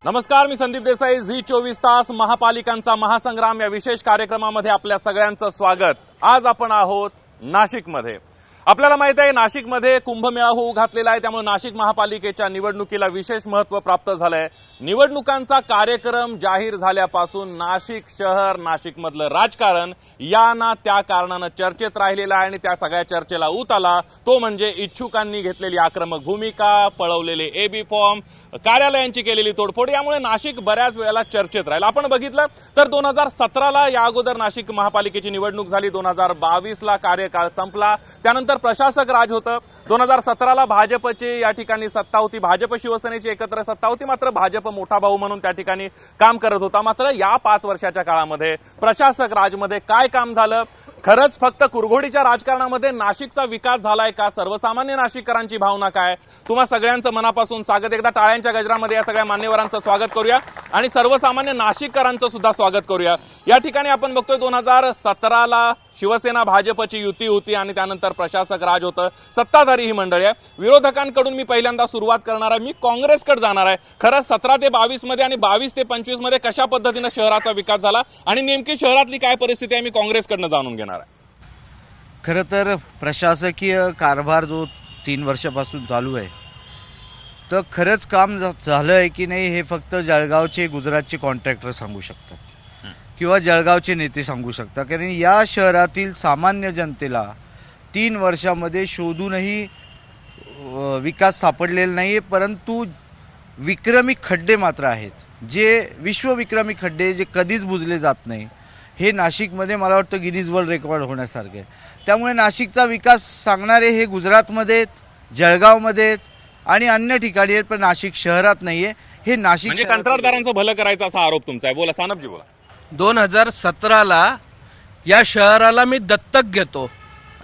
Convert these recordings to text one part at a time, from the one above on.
नमस्कार, मी संदीप देसाई. झी 24 तास महापालिकांचा महासंग्राम या विशेष कार्यक्रमामध्ये आपल्या सगळ्यांचं स्वागत. आज आपण आहोत नाशिकमध्ये. आपल्याला माहित आहे नाशिकमध्ये कुंभमेळा होऊ घातलेला आहे, त्यामुळे नाशिक महापालिकेच्या निवडणुकीला विशेष महत्त्व प्राप्त झालंय. निवडणुकांचा कार्यक्रम जाहीर झाल्यापासून नाशिक शहर, नाशिकमधलं राजकारण या ना त्या कारणानं चर्चेत राहिलेलं आहे आणि त्या सगळ्या चर्चेला ऊत आला तो म्हणजे इच्छुकांनी घेतलेली आक्रमक भूमिका, पळवलेले एबी फॉर्म, कार्यालयांची केलेली तोडफोड. यामुळे नाशिक बऱ्याच वेळेला चर्चेत राहिलं. आपण बघितलं तर 2017ला या अगोदर नाशिक महापालिकेची निवडणूक झाली. 2022ला कार्यकाळ संपला. त्यानंतर प्रशासक राज होतं. 2017ला भाजपची या ठिकाणी सत्ता होती. भाजप शिवसेनेची एकत्र सत्ता होती. मात्र भाजप मोठा भाऊ म्हणून त्या ठिकाणी काम करत होता. मात्र या 5 वर्षाच्या काळामध्ये प्रशासक राजमध्ये काय काम झालं? खरंच फक्त कुरघोडीच्या राजकारणामध्ये नाशिकचा विकास झालाय का? सर्वसामान्य नाशिककरांची भावना काय? तुम्हा सगळ्यांचं मनापासून स्वागत. एकदा टाळ्यांच्या गजरामध्ये या सगळ्या मान्यवरांचं स्वागत करूया आणि सर्वसामान्य नाशिककरांचं सुद्धा स्वागत करूया. या ठिकाणी आपण बघतोय 2017ला शिवसेना भाजपची युती होती आणि त्यानंतर प्रशासक राज होतं. सत्ताधारी ही मंडळी आहे. विरोधकांकडून मी पहिल्यांदा सुरुवात करणार आहे. मी काँग्रेसकडे जाणार आहे. खरंच 17 ते 22 मध्ये आणि 22 ते 25 मध्ये कशा पद्धतीने शहराचा विकास झाला आणि नेमकी शहरातली काय परिस्थिती आहे मी काँग्रेसकडनं जाणून घेणार आहे. खरं तर प्रशासकीय कारभार जो 3 वर्षापासून चालू आहे तर खरंच काम झालं आहे की नाही हे फक्त जळगावचे, गुजरातचे कॉन्ट्रॅक्टर सांगू शकतात किंवा जळगावचे नेते सांगू शकतात. कारण या शहरातील सामान्य जनतेला 3 वर्षामध्ये शोधूनही विकास सापडलेला नाही आहे. परंतु विक्रमी खड्डे मात्र आहेत, जे विश्वविक्रमी खड्डे जे कधीच बुजले जात नाही. हे नाशिकमध्ये मला वाटतं गिनीज वर्ल्ड रेकॉर्ड होण्यासारखे. त्यामुळे नाशिकचा विकास सांगणारे हे गुजरातमध्ये, जळगावमध्ये आणि अन्य ठिकाणी आहेत, पण नाशिक शहरात नाही आहे. हे नाशिक म्हणजे कंत्राटदारांचं भलं करायचा असा आरोप तुमचा आहे. बोला सानपजी, बोला. 2017ला या शहराला मी दत्तक घेतो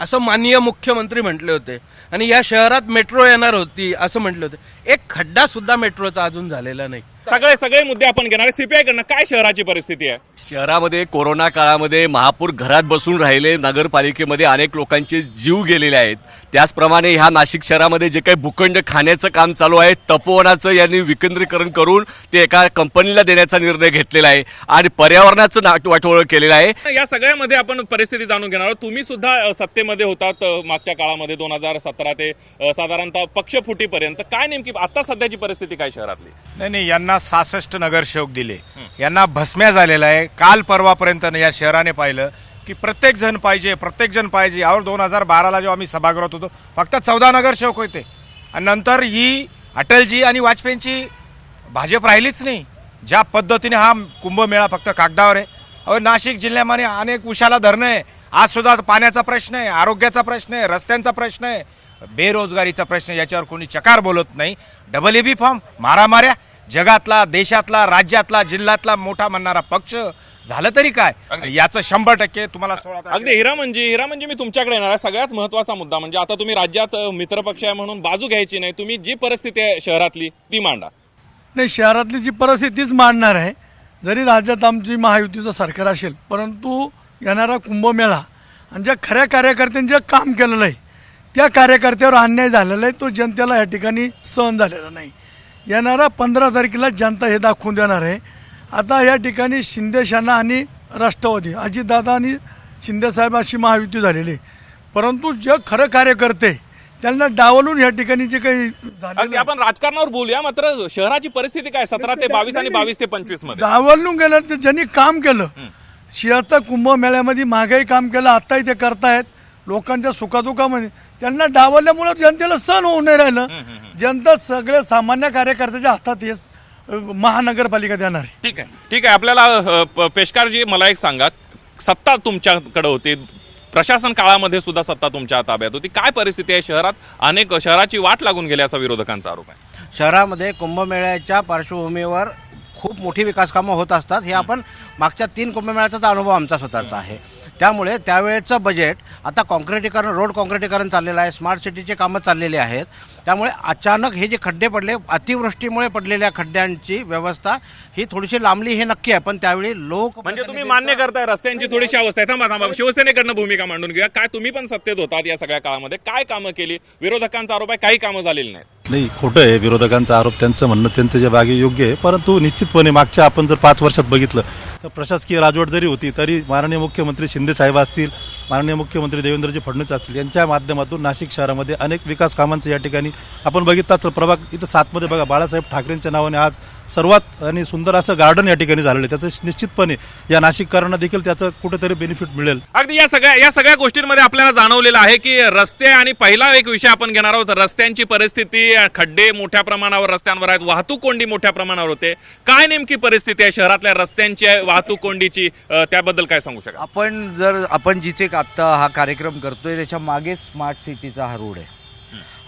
असं माननीय मुख्यमंत्री म्हटले होते आणि या शहरात मेट्रो येणार होती असं म्हटलं होतं. एक खड्डा सुद्धा मेट्रोचा अजून झालेला नाही. सगळे मुद्दे आपण घेणार आहे. सीपीआय कडनं काय शहराची परिस्थिती आहे? शहरामध्ये कोरोना काळामध्ये महापूर घरात बसून राहिले. नगरपालिकेमध्ये अनेक लोकांचे जीव गेलेले आहेत. त्याचप्रमाणे ह्या नाशिक शहरामध्ये जे काही भूखंड खाण्याचं काम चालू आहे, तपोवनाचं यांनी विकेंद्रीकरण करून ते एका कंपनीला देण्याचा निर्णय घेतलेला आहे आणि पर्यावरणाचं वाटोळं केलेलं आहे. या सगळ्यामध्ये आपण परिस्थिती जाणून घेणार आहोत. तुम्ही सुद्धा सत्तेमध्ये होतात मागच्या काळामध्ये 2017 ते साधारणतः पक्षफुटीपर्यंत. काय नेमकी आता सध्याची परिस्थिती काय शहरातली? नाही, यांना 66 नगरसेवक दिले, यांना भस्म्या झालेला आहे. काल परवापर्यंत या शहराने पाहिलं की प्रत्येक जण पाहिजे. और 2012ला जेव्हा आम्ही सभागृहात होतो फक्त 14 नगरसेवक होते आणि नंतर ही अटलजी आणि वाजपेयींची भाजप राहिलीच नाही. ज्या पद्धतीने हा कुंभमेळा फक्त कागदावर आहे. अहो, नाशिक जिल्ह्यामध्ये अनेक उशाला धरणं आहे. आज सुद्धा पाण्याचा प्रश्न आहे, आरोग्याचा प्रश्न आहे, रस्त्यांचा प्रश्न आहे, बेरोजगारीचा प्रश्न. याच्यावर कोणी चकार बोलत नाही. डबल एबी फॉर्म, मारामाऱ्या. जगातला, देशातला, राज्यातला, जिल्ह्यातला मोठा म्हणणारा पक्ष झालं तरी काय, याचं 100% तुम्हाला 16. अगदी हिरा म्हणजे मी तुमच्याकडे येणार आहे. सगळ्यात महत्वाचा मुद्दा म्हणजे आता तुम्ही राज्यात मित्रपक्ष आहे म्हणून बाजू घ्यायची नाही. तुम्ही जी परिस्थिती आहे शहरातली ती मांडा. नाही, शहरातली जी परिस्थितीच मांडणार आहे. जरी राज्यात आमची महायुतीचं सरकार असेल, परंतु येणारा कुंभमेळा आणि ज्या खऱ्या कार्यकर्त्यांनी जे काम केलेलं आहे त्या कार्यकर्त्यावर अन्याय झालेला आहे, तो जनतेला या ठिकाणी सहन झालेला नाही. येणारा 15 तारखेला जनता हे दाखवून देणार आहे. आता या ठिकाणी शिंदेसेना आणि राष्ट्रवादी, अजितदादा आणि शिंदेसाहेब अशी महायुती झालेली, परंतु जे खरं कार्यकर्ते त्यांना डावलून या ठिकाणी जे काही अगदी आपण राजकारणावर बोलूया. मात्र शहराची परिस्थिती काय 17 ते 22 आणि 22 ते 25 मध्ये डावलून गेलं तर ज्यांनी काम केलं, शियाचा कुंभमेळ्यामध्ये मागेही काम केलं, आताही ते करतायत. लोकांच्या सुखादुखामध्ये त्यांना डावलल्यामुळे जनतेला सहन होऊ नाही राहिलं. जनता सगळ्या सामान्य कार्यकर्त्याच्या हातात हे महानगरपालिका देणार आहे. ठीक आहे. आपल्याला पेशकारजी मला एक सांगा, सत्ता तुमच्याकडे होती, प्रशासन काळामध्ये सुद्धा सत्ता तुमच्या ताब्यात होती. काय परिस्थिती आहे शहरात? अनेक शहराची वाट लागून गेली असा विरोधकांचा आरोप आहे. शहरामध्ये कुंभमेळ्याच्या पार्श्वभूमीवर खूप मोठी विकास कामं होत असतात. हे आपण मागच्या 3 कुंभमेळ्याचा अनुभव आमचा स्वतःचा आहे. त्यामुळे त्यावेळेचं बजेट आता कॉन्क्रिटीकरण, रोड कॉन्क्रिटीकरण चाललेलं आहे, स्मार्ट सिटीचे कामं चाललेली आहेत. त्यामुळे अचानक हे जे खड्डे पडले, अतिवृष्टीमुळे पडलेल्या खड्ड्यांची व्यवस्था ही थोडीशी लांबली, हे नक्की आहे. पण त्यावेळी लोक म्हणजे तुम्ही मान्य करताय रस्त्यांची थोडीशी अवस्था आहे. थांबा, शिवसेनेकडनं भूमिका मांडून घेऊया. काय तुम्ही पण सत्तेत होतात या सगळ्या काळामध्ये, काय कामं केली? विरोधकांचा आरोप आहे काही कामं झालेली नाहीत. नाही, खोटं आहे. विरोधकांचा आरोप, त्यांचं म्हणणं त्यांचं जे बागे योग्य आहे. परंतु निश्चितपणे मागच्या आपण जर 5 वर्षात बघितलं तर प्रशासकीय राजवट जरी होती तरी माननीय मुख्यमंत्री शिंदे साहेब असतील, माननीय मुख्यमंत्री देवेंद्रजी फडणवीस असतील, यांच्या माध्यमातून नाशिक शहरामध्ये अनेक विकास कामांचं या ठिकाणी आपण बघितलाच. प्रभाग इथं 7मध्ये बघा, बाळासाहेब ठाकरेंच्या नावाने आज सर्वात आणि सुंदर असं गार्डन या ठिकाणी झालेलं आहे. त्याचं निश्चितपणे या नाशिककरांना देखील त्याचं कुठेतरी बेनिफिट मिळेल. अगदी या सगळ्या गोष्टींमध्ये आपल्याला जाणवलेलं आहे की रस्ते, आणि पहिला एक विषय आपण घेणार आहोत, रस्त्यांची परिस्थिती. खड्डे मोठ्या प्रमाणावर रस्त्यांवर आहेत, वाहतूक कोंडी मोठ्या प्रमाणावर होते. काय नेमकी परिस्थिती आहे शहरातल्या रस्त्यांची, वाहतूक कोंडीची, त्याबद्दल काय सांगू शकाल? आपण जिथे आत्ता हा कार्यक्रम करतोय त्याच्या मागे स्मार्ट सिटीचा हा रोड आहे.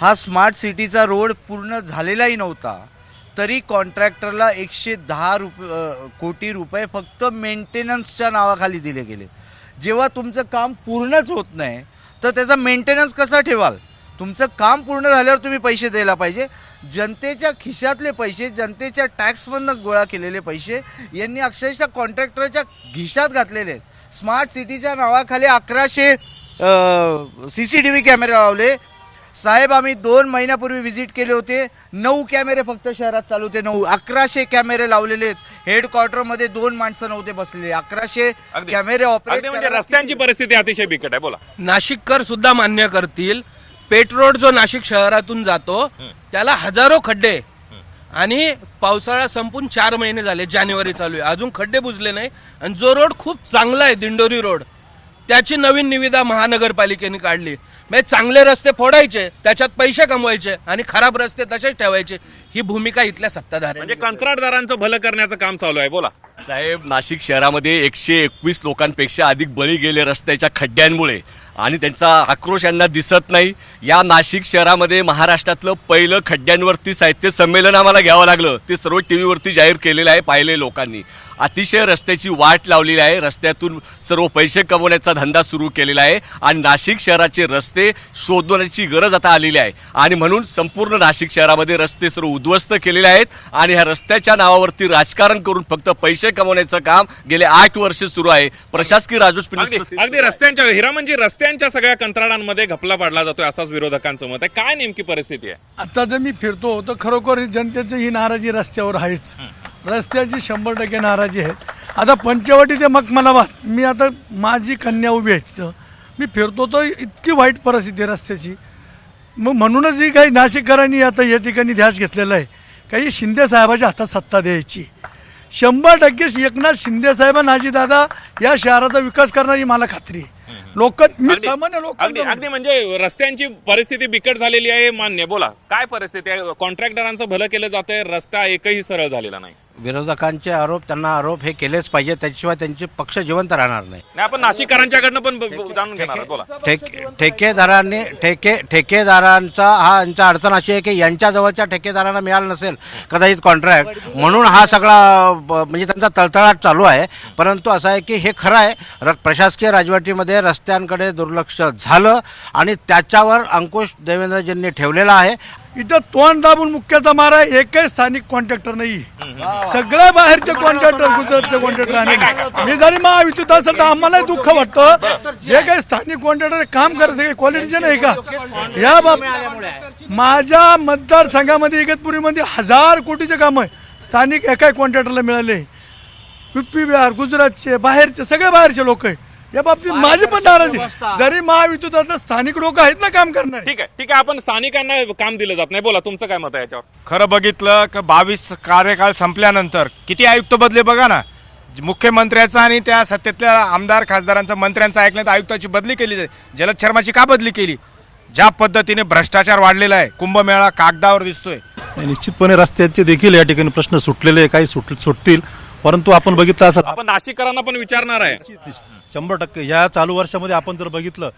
हा स्मार्ट सिटीचा रोड पूर्ण झालेलाही नव्हता तरी कॉन्ट्रॅक्टरला 110 कोटी रुपये फक्त मेंटेनन्सच्या नावाखाली दिले गेले. जेव्हा तुमचं काम पूर्णच होत नाही तर त्याचा मेंटेनन्स कसा ठेवाल? तुमचं काम पूर्ण झाल्यावर तुम्ही पैसे द्यायला पाहिजे. जनतेच्या खिशातले पैसे, जनतेच्या टॅक्समधनं गोळा केलेले पैसे यांनी अक्षरशः कॉन्ट्रॅक्टरच्या खिशात घातलेले आहेत. स्मार्ट सिटीच्या नावाखाली 1100 CCTV कॅमेरे लावले. साहेब, आम्ही 2 महिन्यापूर्वी व्हिजिट केले होते. 9 कॅमेरे फक्त शहरात चालू होते. 1100 कॅमेरे लावलेले आहेत. हेडक्वार्टरमध्ये 2 माणसं नव्हते बसलेले. 1100 कॅमेरे ऑपरेट. म्हणजे रस्त्यांची परिस्थिती अतिशय बिकट आहे. बोला. नाशिककर सुद्धा मान्य करतील, पेठ रोड जो नाशिक शहरातून जातो त्याला हजारो खड्डे, आणि पावसाळा संपून 4 महिने झाले, जानेवारी चालू आहे, अजून खड्डे बुजले नाही. आणि जो रोड खूप चांगला आहे, दिंडोरी रोड, त्याची नवीन निविदा महानगरपालिकेने काढली. म्हणजे चांगले रस्ते फोडायचे, त्याच्यात पैसे कमवायचे, आणि खराब रस्ते तसेच ठेवायचे. ही भूमिका इथल्या सत्ताधाऱ्यांची. म्हणजे कंत्राटदारांचं भलं करण्याचं काम चालू आहे. बोला. साहेब, नाशिक शहरामध्ये 121 लोकांपेक्षा अधिक बळी गेले रस्त्याच्या खड्ड्यांमुळे, आणि त्यांचा आक्रोश यांना दिसत नाही. या नाशिक शहरामध्ये महाराष्ट्रातलं पहिलं खड्ड्यांवरती साहित्य संमेलन आम्हाला घ्यावं लागलं. ते सर्व टीव्हीवरती जाहीर केलेलं आहे, पाहिले लोकांनी. अतिशय रस्त्याची वाट लावलेली आहे. रस्त्यातून सर्व पैसे कमवण्याचा धंदा सुरू केलेला आहे, आणि नाशिक शहराचे रस्ते शोधण्याची गरज आता आलेली आहे. आणि म्हणून संपूर्ण नाशिक शहरामध्ये रस्ते सर्व उद्ध्वस्त केलेले आहेत, आणि ह्या रस्त्याच्या नावावरती राजकारण करून फक्त पैसे कमवण्याचं काम गेले 8 वर्ष सुरू आहे. प्रशासकीय राजवट. अगदी रस्त्यांच्या, हिरा म्हणजे रस्त्यांच्या सगळ्या कंत्राटांमध्ये घपला पाडला जातोय असाच विरोधकांचं मत आहे. काय नेमकी परिस्थिती आहे? आता जर मी फिरतो तर खरोखर जनतेची ही नाराजी रस्त्यावर आहेच. रस्त्याची 100% नाराजी आहे. आता पंचवटी ते मखमलाबाद, मी आता माझी कन्या उभी आहे तिथं, मी फिरतो तर इतकी वाईट परिस्थिती आहे रस्त्याची. मग म्हणूनच ही काही नाशिककरांनी आता या ठिकाणी ध्यास घेतलेला आहे, काही शिंदे साहेबाच्या हातात सत्ता द्यायची. 100% एकनाथ शिंदे साहेब आणि अजितदादा या शहराचा विकास करणारी मला खात्री आहे. मी सामान्य अगदी म्हणजे रस्त्यांची परिस्थिती बिकट झालेली आहे, मान्य. बोला, काय परिस्थिती आहे? कॉन्ट्रॅक्टरांचं भलं केलं जातंय, रस्ता एकही सरळ झालेला नाही. विरोधकांचे आरोप, त्यांना आरोप हे केलेच पाहिजे, त्याच्याशिवाय त्यांचे पक्ष जिवंत राहणार नाही. आपण नाशिककरांच्याकडनं पण जाणून घेणार आहोत. बोला. ठेकेदारांचा हा यांचा अडचण अशी आहे की यांच्या जवळच्या ठेकेदारांना मिळालं नसेल कदाचित कॉन्ट्रॅक्ट, म्हणून हा सगळा म्हणजे त्यांचा तळतळाट चालू आहे. परंतु असं आहे की हे खरं आहे, प्रशासकीय राजवटीमध्ये रस्त्यांकडे दुर्लक्ष झालं, आणि त्याच्यावर अंकुश देवेंद्रजींनी ठेवलेला आहे. इथं तोंड दाबून मुख्याचा मारा, एकही स्थानिक कॉन्ट्रॅक्टर नाही. सगळ्या बाहेरचे कॉन्ट्रॅक्टर, गुजरातचे कॉन्ट्रॅक्टर. आणि मी जरी महाविद्युत असेल तर आम्हाला दुःख वाटतं, जे काही स्थानिक कॉन्ट्रॅक्टर काम करत काही क्वालिटीचे नाही का? या बाबतीत माझ्या मतदारसंघामध्ये इगतपुरीमध्ये 1000 कोटीचे काम आहे स्थानिक एकाही कॉन्ट्रॅक्टरला मिळाले. UP, बिहार, गुजरातचे, बाहेरचे, सगळे बाहेरचे लोक आहे. या बाबतीत माझी पण नाराजी, जरी महाविद्युताचे स्थानिक लोक आहेत ना काम करणार. ठीक आहे. आपण स्थानिकांना काम दिलं जात नाही. बोला, तुमचं काय मत आहे याच्यावर? खरं बघितलं की 22 कार्यकाळ संपल्यानंतर किती आयुक्त बदले बघा ना. मुख्यमंत्र्याचा आणि त्या सत्तेतल्या आमदार खासदारांचा, मंत्र्यांचा ऐकण्यात आयुक्ताची बदली केली. जलद शर्माची का बदली केली? ज्या पद्धतीने भ्रष्टाचार वाढलेला आहे, कुंभमेळा कागदावर दिसतोय. निश्चितपणे रस्त्याचे देखील या ठिकाणी प्रश्न सुटलेले, काही सुटतील. परंतु आपण बघितलं असं, आपण नाशिककरांना पण विचारणार आहे. 100% या चालू वर्षामध्ये आपण जर बघितलं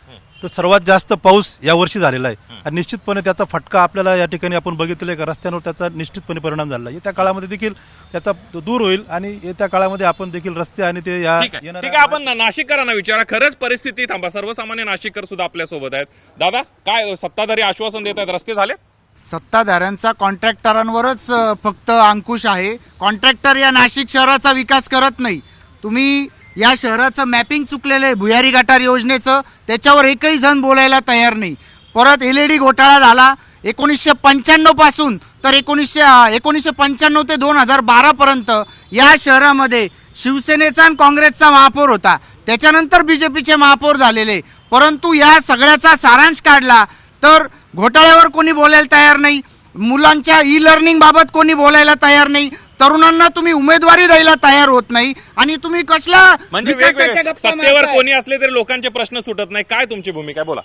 तर सर्वात जास्त पाऊस यावर्षी झालेला आहे आणि निश्चितपणे त्याचा फटका आपल्याला या ठिकाणी आपण बघितलेला आहे का रस्त्यांवर त्याचा निश्चितपणे परिणाम झाला आहे. येत्या काळामध्ये देखील त्याचा दूर होईल आणि येत्या काळामध्ये आपण देखील रस्ते आणि ते या ठीक आहे आपण नाशिककरांना विचारा. खरंच परिस्थिती थांबा, सर्वसामान्य नाशिककर सुद्धा आपल्या सोबत आहेत. दादा, काय सत्ताधारी आश्वासन देत आहेत, रस्ते झाले? सत्ताधाऱ्यांचा कॉन्ट्रॅक्टरांवरच फक्त अंकुश आहे. कॉन्ट्रॅक्टर या नाशिक शहराचा विकास करत नाही. तुम्ही या शहराचं मॅपिंग चुकलेलं आहे भुयारी गटार योजनेचं, त्याच्यावर एकही जण बोलायला तयार नाही. परत LED घोटाळा झाला 1995 पासून, तर 1995 ते 2012 या शहरामध्ये शिवसेनेचा आणि काँग्रेसचा महापौर होता. त्याच्यानंतर BJPचे महापौर झालेले. परंतु या सगळ्याचा सारांश काढला तर घोटाळ्यावर कोणी बोलायला तयार नाही, मुलांच्या ई-लर्निंग बाबत कोणी बोलायला तयार नाही, तरुणांना तुम्ही उमेदवारी द्यायला तयार होत नाही आणि तुम्ही कसला म्हणजे विकासाच्या वेगवेगळे गप्पा सत्तेवर मारताय? कोणी असले तरी लोकांचे प्रश्न सुटत नाही. काय तुमची भूमिका आहे, बोला.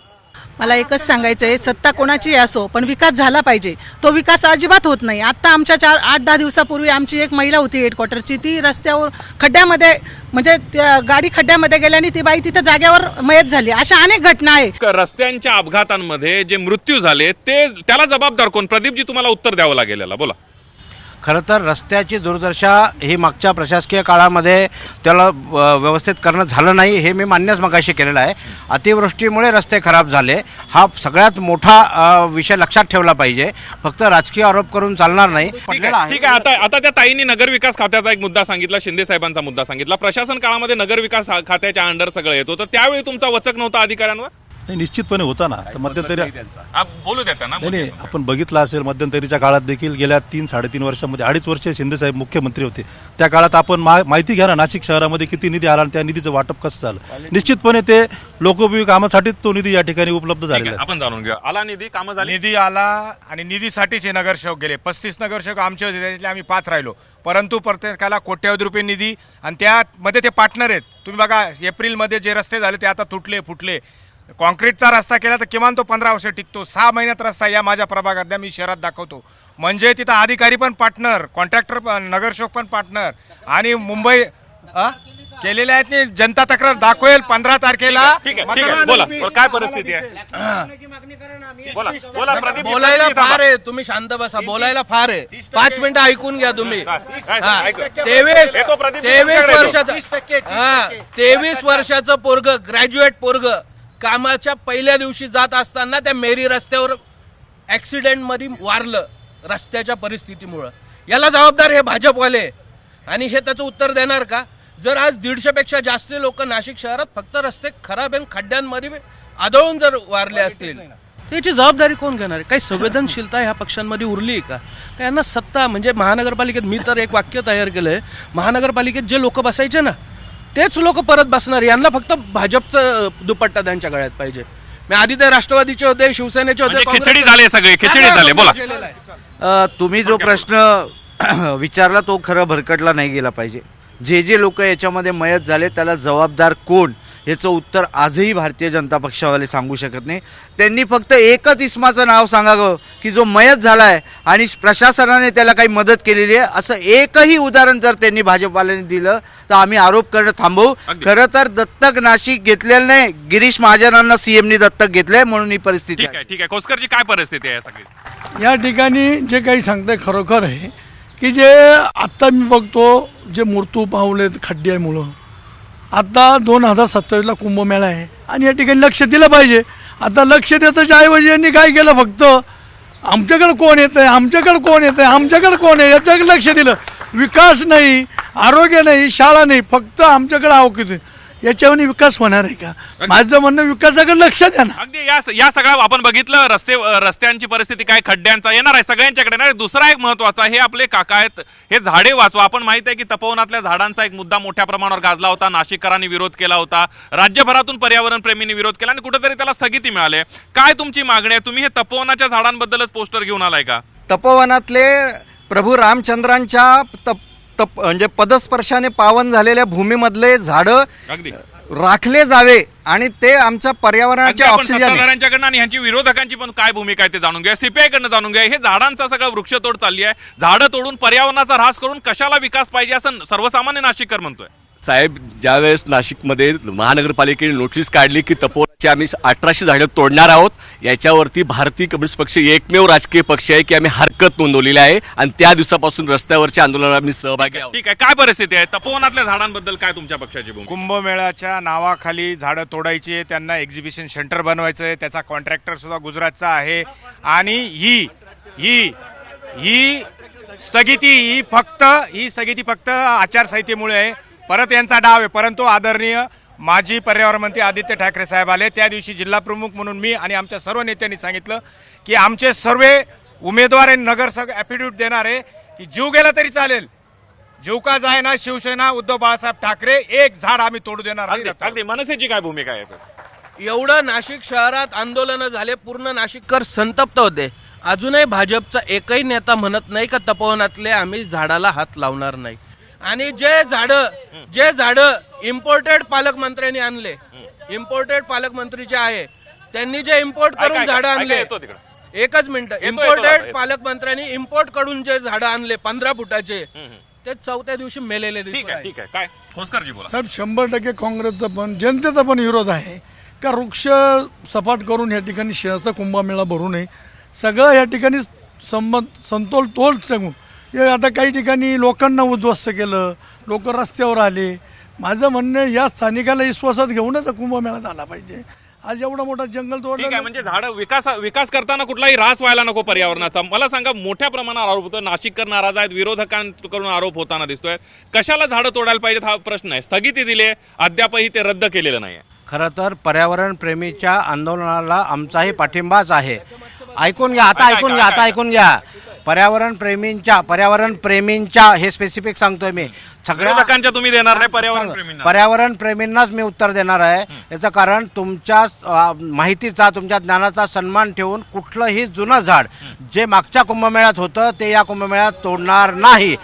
मला एकच सांगायचं आहे, सत्ता कोणाची असो पण विकास झाला पाहिजे. तो विकास अजिबात होत नाही. आत्ता आमच्या 8-10 दिवसापूर्वी आमची एक महिला होती हेडक्वार्टरची, ती रस्त्यावर खड्ड्यामध्ये म्हणजे गाडी खड्ड्यामध्ये गेल्याने ती बाई तिथे जाग्यावर मयत झाली. अशा अनेक घटना आहे. रस्त्यांच्या अपघातांमध्ये जे मृत्यू झाले ते त्याला जबाबदार कोण? प्रदीपजी, तुम्हाला उत्तर द्यावं लागेल याला, बोला. खरं तर रस्त्याची दुर्दशा ही मागच्या प्रशासकीय काळामध्ये त्याला व्यवस्थित करणं झालं नाही, हे मी मान्यच मगाशी केलेलं आहे. अतिवृष्टीमुळे रस्ते खराब झाले, हा सगळ्यात मोठा विषय लक्षात ठेवला पाहिजे. फक्त राजकीय आरोप करून चालणार नाही. ठीक आहे. आता त्या ताईंनी नगरविकास खात्याचा एक मुद्दा सांगितला, शिंदे साहेबांचा मुद्दा सांगितला. प्रशासन काळामध्ये नगरविकास खात्याच्या अंडर सगळं येतो, तर त्यावेळी तुमचा वचक नव्हता अधिकाऱ्यांवर? नाही, निश्चितपणे होता ना. तर मध्यंतरी बोलू देता ना. नाही, आपण बघितलं असेल मध्यंतरीच्या काळात देखील गेल्या 3-3.5 वर्षामध्ये 2.5 वर्ष शिंदेसाहेब मुख्यमंत्री होते. त्या काळात आपण माहिती घ्या ना, नाशिक शहरामध्ये किती निधी आला आणि त्या निधीचं वाटप कसं झालं. निश्चितपणे ते लोकोपयोगी कामासाठीच तो निधी या ठिकाणी उपलब्ध झालेला आहे. आपण जाणून घेऊ. आला निधी, कामं झाली? निधी आला आणि निधीसाठीच हे नगरसेवक गेले. 35 नगरसेवक आमचे होते, त्याच्यातले आम्ही 5 राहिलो. परंतु प्रत्येकाला कोट्यवधी रुपये निधी आणि त्यामध्ये ते पार्टनर आहेत. तुम्ही बघा, एप्रिलमध्ये जे रस्ते झाले ते आता तुटले फुटले. कॉन्क्रीटचा रस्ता केला तर किमान तो 15 वर्ष टिकतो. 6 महिन्यात रस्ता या माझ्या प्रभागातल्या मी शहरात दाखवतो. म्हणजे तिथं अधिकारी पण पार्टनर, कॉन्ट्रॅक्टर पण, नगरसेवक पण पार्टनर. आणि मुंबई केलेल्या आहेत नाही. जनता तक्रार दाखवेल 15 तारखेला. ठीक आहे, बोला. काय परिस्थिती आहे, बोला प्रदीप. बोलायला फार आहे, तुम्ही शांत बसा. बोलायला फार आहे, 5 मिनिटं ऐकून घ्या तुम्ही. 23 वर्षाचं पोरग, ग्रॅज्युएट पोरग, कामाच्या पहिल्या दिवशी जात असताना त्या मेरी रस्त्यावर ऍक्सिडेंट मध्ये वारलं रस्त्याच्या परिस्थितीमुळं. याला जबाबदार हे भाजपवाले. आणि हे त्याचं उत्तर देणार का? जर आज 150 पेक्षा जास्त लोक नाशिक शहरात फक्त रस्ते खराब आणि खड्ड्यांमध्ये आदळून जर वारले असतील, त्याची जबाबदारी कोण घेणार आहे? काही संवेदनशीलता ह्या पक्षांमध्ये उरली आहे का? यांना सत्ता म्हणजे महानगरपालिकेत, मी तर एक वाक्य तयार केलंय, महानगरपालिकेत जे लोक बसायचे ना तेच लोक परत बसणार. यांना फक्त भाजपचं दुपट्टा त्यांच्या गळ्यात पाहिजे. मी आधी ते राष्ट्रवादीचे होते, शिवसेनेचे होते, खिचडी झाले, सगळे खिचडी झाले. बोला. तुम्ही जो प्रश्न विचारला तो खरं भरकटला नाही गेला पाहिजे. जे लोक याच्यामध्ये मयत झाले त्याला जबाबदार कोण, याचं उत्तर आजही भारतीय जनता पक्षावाले सांगू शकत नाही. त्यांनी फक्त एकच इस्माचं नाव सांगावं की जो मयत झाला आहे आणि प्रशासनाने त्याला काही मदत केलेली आहे, असं एकही उदाहरण जर त्यांनी भाजपवाल्यांनी दिलं तर आम्ही आरोप करणं थांबवू. खरं तर दत्तक नाशिक घेतलेलं नाही, गिरीश महाजनांना CMनी दत्तक घेतलंय म्हणून ही परिस्थिती आहे. ठीक आहे. कोस्करची काय परिस्थिती आहे सगळी? या ठिकाणी जे काही सांगताय खरोखर आहे की जे आत्ता मी बघतो जे मृत्यू पावलेत खड्ड्यामुळं, आता 2027ला कुंभमेळा आहे आणि या ठिकाणी लक्ष दिलं पाहिजे. आता लक्ष देताच्या ऐवजी यांनी काय केलं, फक्त आमच्याकडे कोण येतं आहे, आमच्याकडे कोण येतं आहे, आमच्याकडे कोण आहे याच्याकडे लक्ष दिलं. विकास नाही, आरोग्य नाही, शाळा नाही, फक्त आमच्याकडे आवक. याच्यावर विकास होणार आहे का? माझं म्हणणं विकासाकडे लक्ष द्या ना. अगदी या सगळ्या आपण बघितलं, रस्त्यांची परिस्थिती काय, खड्ड्यांचा येणार आहे, सगळ्यांच्याकडे येणार आहे. दुसरा एक महत्वाचा, हे आपले काका आहेत, हे झाडे वाचवा. आपण माहित आहे की तपोवनातल्या झाडांचा एक मुद्दा मोठ्या प्रमाणावर गाजला होता, नाशिककरांनी विरोध केला होता, राज्यभरातून पर्यावरण प्रेमींनी विरोध केला आणि कुठेतरी त्याला स्थगिती मिळाली. काय तुमची मागणी आहे? तुम्ही हे तपोवनाच्या झाडांबद्दलच पोस्टर घेऊन आलाय का? तपोवनातले प्रभू रामचंद्रांच्या म्हणजे पदस्पर्शाने पावन झालेल्या भूमीमधले झाडं राखले जावे आणि ते आमच्या पर्यावरणाचे ऑक्सिजन. सत्ताधाऱ्यांच्याकडनं आणि ह्यांची विरोधकांची पण काय भूमिका आहे ते जाणून घ्या. CPI कडनं जाणून घ्या. हे झाडांचा सगळं वृक्षतोड चालली आहे, झाडं तोडून पर्यावरणाचा ऱ्हास करून कशाला विकास पाहिजे असं सर्वसामान्य नाशिककर म्हणतोय. साहेब, ज्यावेळेस नाशिकमध्ये महानगरपालिकेने नोटीस काढली की तपोवनाची आम्ही 1800 झाडं तोडणार आहोत, याच्यावरती भारतीय कम्युनिस्ट पक्ष एकमेव राजकीय पक्ष आहे की आम्ही हरकत नोंदवलेली आहे आणि त्या दिवसापासून रस्त्यावरच्या आंदोलनात आम्ही सहभागी आहोत. ठीक आहे, काय परिस्थिती आहे तपोवनातल्या झाडांबद्दल? काय तुमच्या पक्षाची भूमिका? कुंभमेळ्याच्या नावाखाली झाडं तोडायची आहे, त्यांना एक्झिबिशन सेंटर बनवायचं आहे, त्याचा कॉन्ट्रॅक्टर सुद्धा गुजरातचा आहे. आणि ही स्थगिती फक्त आचारसंहितेमुळे आहे. परत यांचा डाव आहे. परंतु आदरणीय माजी पर्यावरण मंत्री आदित्य ठाकरे साहेब आले त्या दिवशी जिल्हा प्रमुख म्हणून मी आणि आमच्या सर्व नेत्यांनी सांगितलं की आमचे सर्व उमेदवार आणि नगरसेवक ॲफिडेव्हिट देणार आहे की जीव गेला तरी चालेल, जीव का जाय ना शिवसेना उद्धव बाळासाहेब ठाकरे, एक झाड आम्ही तोडू देणार नाही. अगदी मनसेची काय भूमिका आहे? एवढं नाशिक शहरात आंदोलनं झाले, पूर्ण नाशिककर संतप्त होते. अजूनही भाजपचा एकही नेता म्हणत नाही का तपोवनातले आम्ही झाडाला हात लावणार नाही. आणि जे झाडं इम्पोर्टेड पालकमंत्र्यांनी आणले, इम्पोर्टेड पालकमंत्री जे आहे त्यांनी जे इम्पोर्ट करून झाडं आणले, एकच मिनिट, इम्पोर्टेड पालकमंत्र्यांनी इम्पोर्ट करून जे झाडं आणले 15 फुटाचे, ते 4थ्या दिवशी मेलेले दिसत आहे. ठीक आहे, काय खोसकरजी बोला. साहेब 100% काँग्रेसचा पण जनतेचा पण विरोध आहे का वृक्ष सपाट करून या ठिकाणी शहराचा कुंभमेळा भरू नये. सगळं या ठिकाणी समतोल तोल सांगून हे आता काही ठिकाणी लोकांना उद्ध्वस्त केलं, लोक रस्त्यावर आले. माझं म्हणणं या स्थानिकाला विश्वासात घेऊनच कुंभमेळा झाला पाहिजे. आज एवढा मोठा जंगल तोडलं. ठीक आहे, म्हणजे झाडं विकास करताना कुठलाही ऱ्हास व्हायला नको पर्यावरणाचा. मला सांगा, मोठ्या प्रमाणात आरोप होतो, नाशिककर नाराज आहेत, विरोधकांकडून आरोप होताना दिसतोय. कशाला झाडं तोडायला पाहिजेत हा प्रश्न आहे. स्थगिती दिली आहे, अद्यापही ते रद्द केलेलं नाहीये. खरं तर पर्यावरण प्रेमीच्या आंदोलनाला आमचाही पाठिंबाच आहे. ऐकून घ्या. पर्यावरण प्रेमींच्या हे स्पेसिफिक सांगतोय मी. सगळ्या विरोधकांच्या तुम्ही देणार नाही पर्यावरण प्रेमींनाच मी उत्तर देणार आहे. याचं कारण तुमच्या माहितीचा, तुमच्या ज्ञानाचा सन्मान ठेवून कुठलंही जुनं झाड जे मागच्या कुंभमेळ्यात होतं ते या कुंभमेळ्यात तोडणार नाही.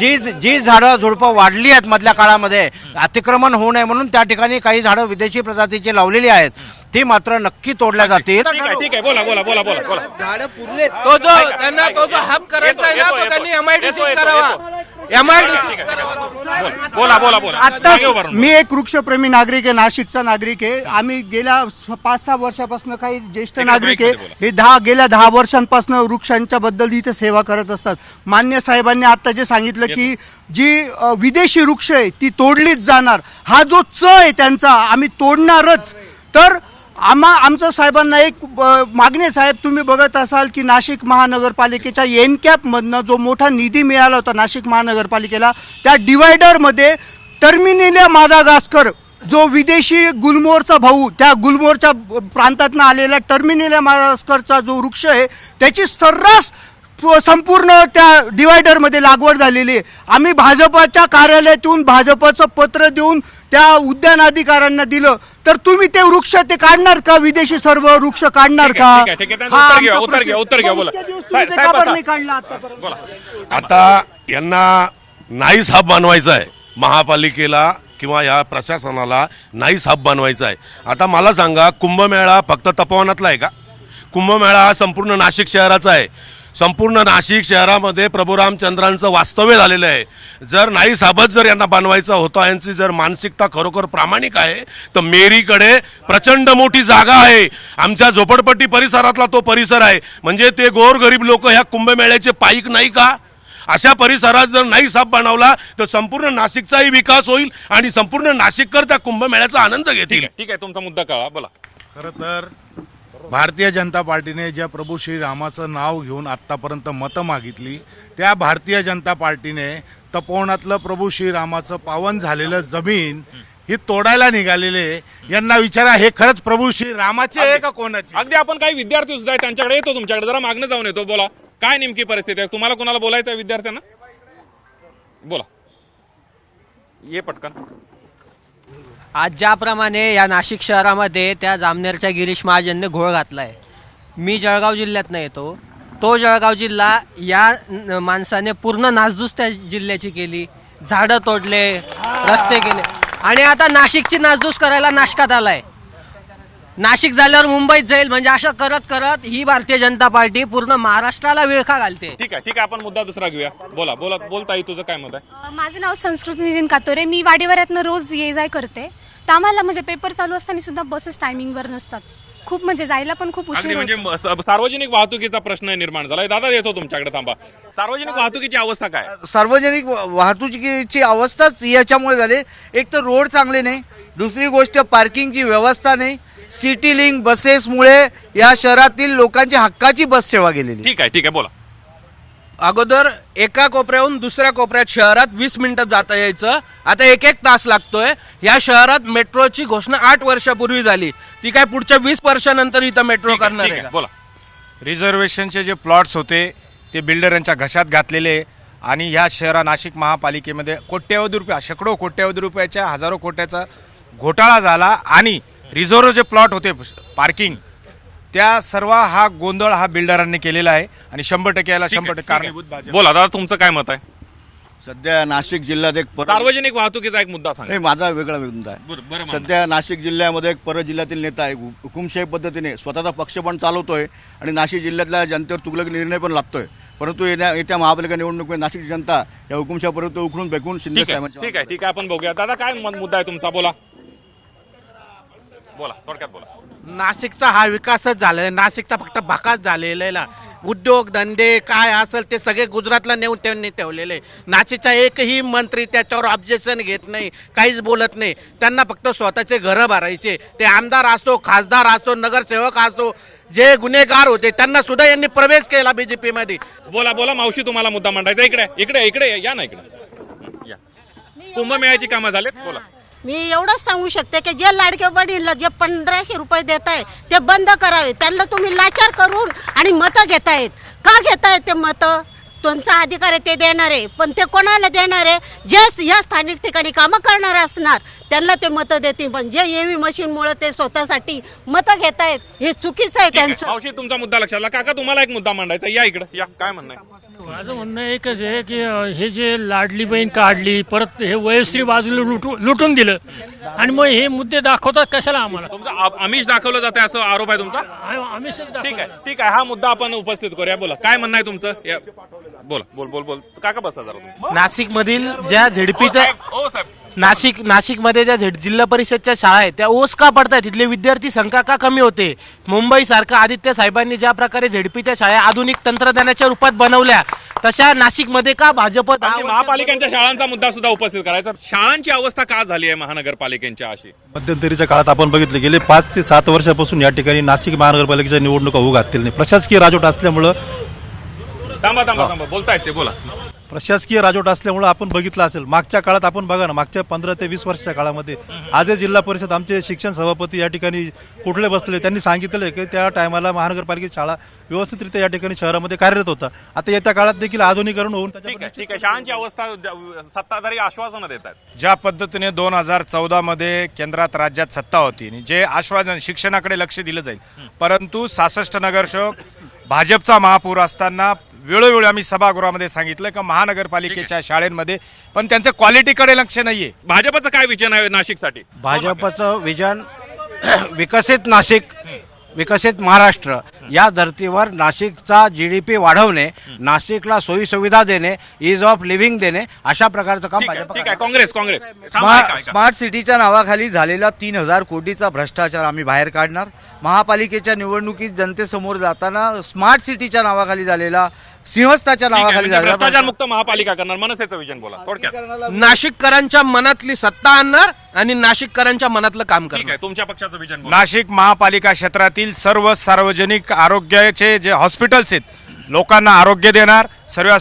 जी झाडं झुडपं वाढली आहेत मधल्या काळामध्ये अतिक्रमण होऊ नये म्हणून त्या ठिकाणी काही झाडं विदेशी प्रजातीची लावलेली आहेत, ती मात्र नक्की तोडल्या जातील. ठीक आहे, बोला. तो जो हब करायचा आहे ना, तो त्यांनी MIDC करावा. बोला. आता मी एक वृक्षप्रेमी नागरिक आहे, नाशिकचा नागरिक आहे. आम्ही गेल्या 5-6 वर्षापासून, काही ज्येष्ठ नागरिक आहे हे गेल्या 10 वर्षांपासून वृक्षांच्या बद्दल इथे सेवा करत असतात. मान्य साहेबांनी आता जे सांगितलं की जी विदेशी वृक्ष आहे ती तोडलीच जाणार, हा जो आहे त्यांचा आम्ही तोडणारच. तर आमचं साहेबांना एक मागणी, साहेब तुम्ही बघत असाल की नाशिक महानगरपालिकेच्या एनकॅपमधनं जो मोठा निधी मिळाला होता नाशिक महानगरपालिकेला, त्या डिवायडरमध्ये टर्मिनेलिया मादागास्कर जो विदेशी गुलमोहरचा भाऊ, त्या गुलमोहरच्या प्रांतातनं आलेला टर्मिनेलिया मादागास्करचा जो वृक्ष आहे त्याची सर्रास संपूर्ण त्या डिवायडरमध्ये लागवड झालेली आहे. आम्ही भाजपाच्या कार्यालयातून भाजपाचं पत्र देऊन त्या उद्यान अधिकाऱ्यांना दिलं, तर तुम्ही ते वृक्ष ते काढणार का? विदेशी सर्व वृक्ष काढणार का? उत्तर घ्या. बोला. नाही काढला आतापर्यंत. आता यांना नाईस हब बनवायचा आहे, महापालिकेला किंवा या प्रशासनाला नाईस हब बनवायचा आहे. आता मला सांगा, कुंभमेळा फक्त तपोवनातला आहे का? कुंभमेळा हा संपूर्ण नाशिक शहराचा आहे. संपूर्ण नाशिक शहरामध्ये प्रभू रामचंद्रांचं वास्तव्य झालेलं आहे. जर नाही साबत जर यांना बनवायचा होता, यांची जर मानसिकता खरोखर प्रामाणिक आहे, तर मेरीकडे प्रचंड मोठी जागा आहे. आमच्या झोपडपट्टी परिसरातला तो परिसर आहे. म्हणजे ते गोरगरीब लोक ह्या कुंभमेळ्याचे पाईक नाही का? अशा परिसरात जर नाही साप बनवला तर संपूर्ण नाशिकचाही विकास होईल आणि संपूर्ण नाशिककर त्या कुंभमेळ्याचा आनंद घेतील. ठीक आहे, तुमचा मुद्दा कळा. बोला. खरं तर भारतीय जनता पार्टीने ज्या प्रभू श्रीरामाचं नाव घेऊन आत्तापर्यंत मतं मागितली, त्या भारतीय जनता पार्टीने तपोवनातलं प्रभू श्रीरामाचं पावन झालेलं जमीन ही तोडायला निघालेले. यांना विचारा, हे खरंच प्रभू श्रीरामाचे आहे का कोणाचे? अगदी आपण काही विद्यार्थी सुद्धा त्यांच्याकडे येतो, तुमच्याकडे जरा मागणं जाऊन येतो. बोला, काय नेमकी परिस्थिती आहे? तुम्हाला कोणाला बोलायचं आहे विद्यार्थ्यांना? बोला, ये पटकन. आज ज्याप्रमाणे या नाशिक शहरामध्ये त्या जामनेरच्या गिरीश महाजनने घोळ घातलाय, मी जळगाव जिल्ह्यातनं येतो, तो जळगाव जिल्हा या माणसाने पूर्ण नासधूस त्या जिल्ह्याची केली. झाडं तोडले, रस्ते केले आणि आता नाशिकची नासधूस करायला नाशकात आलाय. नाशिक झाल्यावर मुंबईत जाईल, म्हणजे असं करत करत ही भारतीय जनता पार्टी पूर्ण महाराष्ट्राला विळखा घालते. ठीक आहे आपण मुद्दा दुसरा घेऊया. बोलताई तुझं काय मत आहे? माझं नाव संस्कृती नितीन कातोरे. मी वाडीवऱ्यातनं रोज ये जाय करते. तर आम्हाला म्हणजे पेपर चालू असताना सुद्धा बसेस टायमिंगवर नसतात. खूप म्हणजे जायला पण खूप अगदी उशीर होतो. म्हणजे सार्वजनिक वाहतुकीचा प्रश्न निर्माण झालाय. दादा येतो तुमच्याकडे, थांबा. सार्वजनिक वाहतुकीची अवस्था काय? सार्वजनिक वाहतुकीची अवस्थाच याच्यामुळे झाली. एक तर रोड चांगले नाही, दुसरी गोष्ट पार्किंगची व्यवस्था नाही. सिटी लिंक बसेसमुळे या शहरातील लोकांची हक्काची बस सेवा गेलेली. ठीक आहे बोला. अगोदर एका कोपऱ्याहून दुसऱ्या कोपऱ्यात शहरात 20 मिनिटात जाता यायचं, आता 1-1 तास लागतोय. या शहरात मेट्रोची घोषणा 8 वर्षापूर्वी झाली. ती काय पुढच्या 20 वर्षानंतर इथं मेट्रो करणार आहे का? बोला. रिझर्वेशनचे जे प्लॉट्स होते ते बिल्डरांच्या घशात घातलेले आणि ह्या नाशिक महापालिकेमध्ये कोट्यवधी रुपये, शेकडो कोट्यवधी रुपयाच्या, हजारो कोट्याचा घोटाळा झाला आणि रिझर्व्ह जे प्लॉट होते पार्किंग, त्या सर्व हा गोंधळ हा बिल्डरांनी केलेला आहे आणि 100% याला 100% कारणीभूत भाजप. बोला दादा, तुमचं काय मत आहे? सध्या नाशिक जिल्ह्यात एक सार्वजनिक वाहतुकीचा एक मुद्दा सांगा. नाही, माझा वेगळा मुद्दा आहे. सध्या नाशिक जिल्ह्यामध्ये एक परजिल्ह्यातील नेता आहे, हुकुमशाही पद्धतीने स्वतःचा पक्ष पण चालवतोय आणि नाशिक जिल्ह्यातल्या जनतेवर तुगलक निर्णय पण लागतोय. परंतु येत्या महापालिका निवडणुकीत नाशिक जनता या हुकुमशाहीपर्यंत उखडून फेकून शिंदे साहेबांच्या. ठीक आहे आपण बघूया. दादा काय मुद्दा आहे तुमचा? बोला थोडक्यात बोला. नाशिकचा हा विकासच झालाय. नाशिकचा फक्त भाकाच झालेला. उद्योग धंदे काय असेल ते सगळे गुजरातला नेऊन त्यांनी ठेवलेले. नाशिकचा एकही मंत्री त्याच्यावर ऑब्जेक्शन घेत नाही, काहीच बोलत नाही. त्यांना फक्त स्वतःचे घरं भरायचे. ते आमदार असो, खासदार असो, नगरसेवक असो, जे गुन्हेगार होते त्यांना सुद्धा यांनी प्रवेश केला बीजेपी मध्ये. बोला मावशी, तुम्हाला मुद्दा मांडायचा. इकडे या ना, इकडे या. कुंभमेळ्याची कामं झालेत. बोला. मी एवढंच सांगू शकते की जे लाडके बहिणीला जे 1500 रुपये देत आहे ते बंद करावे. त्यांना तुम्ही लाचार करून आणि मतं घेतायत. का घेतायत ते मतं? तुमचा अधिकार आहे ते देणार आहे, पण ते कोणाला देणार आहे? जे या स्थानिक ठिकाणी कामं करणार असणार त्यांना ते मतं देतील. पण जे EV मशीनमुळे ते स्वतःसाठी मतं घेत आहेत हे चुकीचं आहे त्यांचं. मावशी, तुमचा मुद्दा लक्षात आला. काका, तुम्हाला एक मुद्दा मांडायचा. या इकडे या. काय म्हणणं आहे? माझं म्हणणं एकच आहे की हे जे लाडली बहीण काढली, परत हे वयश्री बाजूला लुटून दिलं आणि मग हे मुद्दे दाखवतात कशाला आम्हाला? तुमचा आमिष दाखवलं जाते असं आरोप आहे तुमचा? आमिषच ठीक आहे हा मुद्दा आपण उपस्थित करूया. बोला, काय म्हणणं आहे तुमचं? बोल काका, बसा जरा. नाशिक मधील ज्या झेडपीच्या साहेब नाशिकमध्ये ज्या जिल्हा परिषदच्या शाळा आहेत त्या ओस का पडतात? तिथले विद्यार्थी संख्या का कमी होते? मुंबई सारखं आदित्य साहेबांनी ज्या प्रकारे झेडपीच्या शाळा आधुनिक तंत्रज्ञानाच्या रूपात बनवल्या, तशा नाशिकमध्ये का भाजप महापालिकांच्या शाळांचा मुद्दा सुद्धा उपस्थित करायचा? शाळांची अवस्था का झाली आहे महानगरपालिकेच्या अशी? मध्यंतरीच्या काळात आपण बघितले गेले 5 ते 7 वर्षापासून या ठिकाणी नाशिक महानगरपालिकेच्या निवडणुका होऊ घातलेल्या नाही. प्रशासकीय राजवट असल्यामुळं थांबा बोलतायत ते. बोला. प्रशासकीय राजवट असल्यामुळं आपण बघितलं असेल मागच्या काळात, आपण बघा ना, मागच्या 15 ते 20 वर्षाच्या काळामध्ये आजही जिल्हा परिषद आमचे शिक्षण सभापती या ठिकाणी कुठले बसले, त्यांनी सांगितलं की त्या टायमाला महानगरपालिकेची शाळा व्यवस्थितरित्या या ठिकाणी शहरामध्ये कार्यरत होता. आता येत्या काळात देखील आधुनिकरण होऊन ठीक आहे. शाळांची अवस्था सत्ताधारी आश्वासनं देत आहेत. ज्या पद्धतीने 2014 मध्ये केंद्रात राज्यात सत्ता होती आणि जे आश्वासन शिक्षणाकडे लक्ष दिलं जाईल, परंतु 66 नगरसेवक भाजपचा महापौर असताना वेळोवेळी आम्ही सभागृहामध्ये सांगितलं की महानगरपालिकेच्या शाळेमध्ये पण त्यांचं क्वालिटीकडे लक्ष नाहीये. भाजपचं काय विजन आहे नाशिकसाठी? भाजपचं विजन विकसित नाशिक, विकसित महाराष्ट्र. या धर्तीवर नाशिकचा GDP वाढवणे, नाशिकला सोयी सुविधा देणे, इज ऑफ लिव्हिंग देणे, अशा प्रकारचं काम भाजप. ठीक आहे. काँग्रेस स्मार्ट सिटीच्या नावाखाली झालेला 3000 कोटीचा भ्रष्टाचार आम्ही बाहेर काढणार. महापालिकेच्या निवडणुकीत जनतेसमोर जाताना स्मार्ट सिटीच्या नावाखाली झालेला, सिंहस्थाच्या नावाखाली झालेला भ्रष्टाचार मुक्त महापालिका करणार. मनसेचं विजन बोला थोडक्यात. नाशिककरांच्या मनातली सत्ता आणणार आणि नाशिककरांच्या मनातलं काम करणार. तुमच्या पक्षाचं विजन बोला. नाशिक महापालिका क्षेत्रातील सर्व सार्वजनिक आरोग्याचे जे हॉस्पिटल्स आहेत लोकांना आरोग्य देणार, सर्व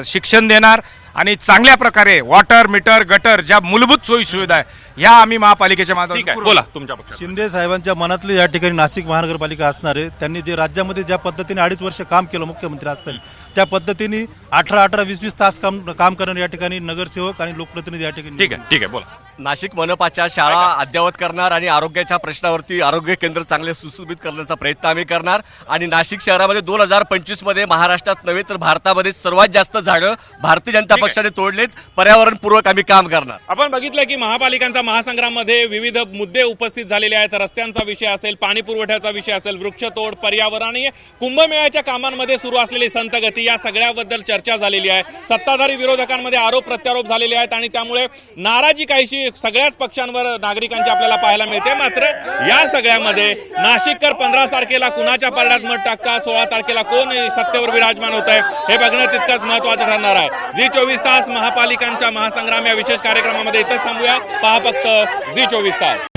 शिक्षण देणार आणि चांगल्या प्रकारे वॉटर, मीटर, गटर ज्या मूलभूत सोयी सुविधा आहे ह्या आम्ही महापालिकेच्या माध्यमातून. बोला तुमच्या पक्षात. शिंदे साहेबांच्या मनातली या ठिकाणी नाशिक महानगरपालिका असणार आहे. त्यांनी जे राज्यामध्ये ज्या पद्धतीने 2.5 वर्ष काम केलं मुख्यमंत्री असताना, त्या पद्धतीने 18-20 तास काम करणारे या ठिकाणी नगरसेवक आणि लोकप्रतिनिधी या ठिकाणी. ठीक आहे बोला. नाशिक मनपाच्या शाळा अद्ययावत करणार आणि आरोग्याच्या प्रश्नावरती आरोग्य केंद्र चांगले सुशोभित करण्याचा प्रयत्न आम्ही करणार आणि नाशिक शहरामध्ये 2025 मध्ये महाराष्ट्रात नव्हे तर भारतामध्ये सर्वात जास्त झाडं भारतीय जनता पक्षाने तोडलेत. पर्यावरणपूर्वक आम्ही काम करणार. आपण बघितलं की महापालिकांचा महासंग्राममध्ये विविध मुद्दे उपस्थित झालेले आहेत. रस्त्यांचा विषय असेल, पाणी पुरवठ्याचा विषय असेल, वृक्षतोड, पर्यावरण आणि कुंभमेळ्याच्या कामांमध्ये सुरू असलेली संत गती या सगळ्याबद्दल चर्चा झालेली आहे. सत्ताधारी विरोधकांमध्ये आरोप प्रत्यारोप झालेले आहेत आणि त्यामुळे नाराजी काहीशी सगळ्याच पक्षांवर नागरिकांची आपल्याला पाहायला मिळते. मात्र या सगळ्यामध्ये नाशिककर 15 तारखेला कुणाच्या पारड्यात मत टाकतात, 16 तारखेला कोण सत्तेवर विराजमान होत आहे हे बघणं तितकंच महत्त्वाचं ठरणार आहे. झी 24 तास महापालिकांच्या महासंग्राम या विशेष कार्यक्रमामध्ये इथंच थांबूया. पहा फक्त झी 24 तास.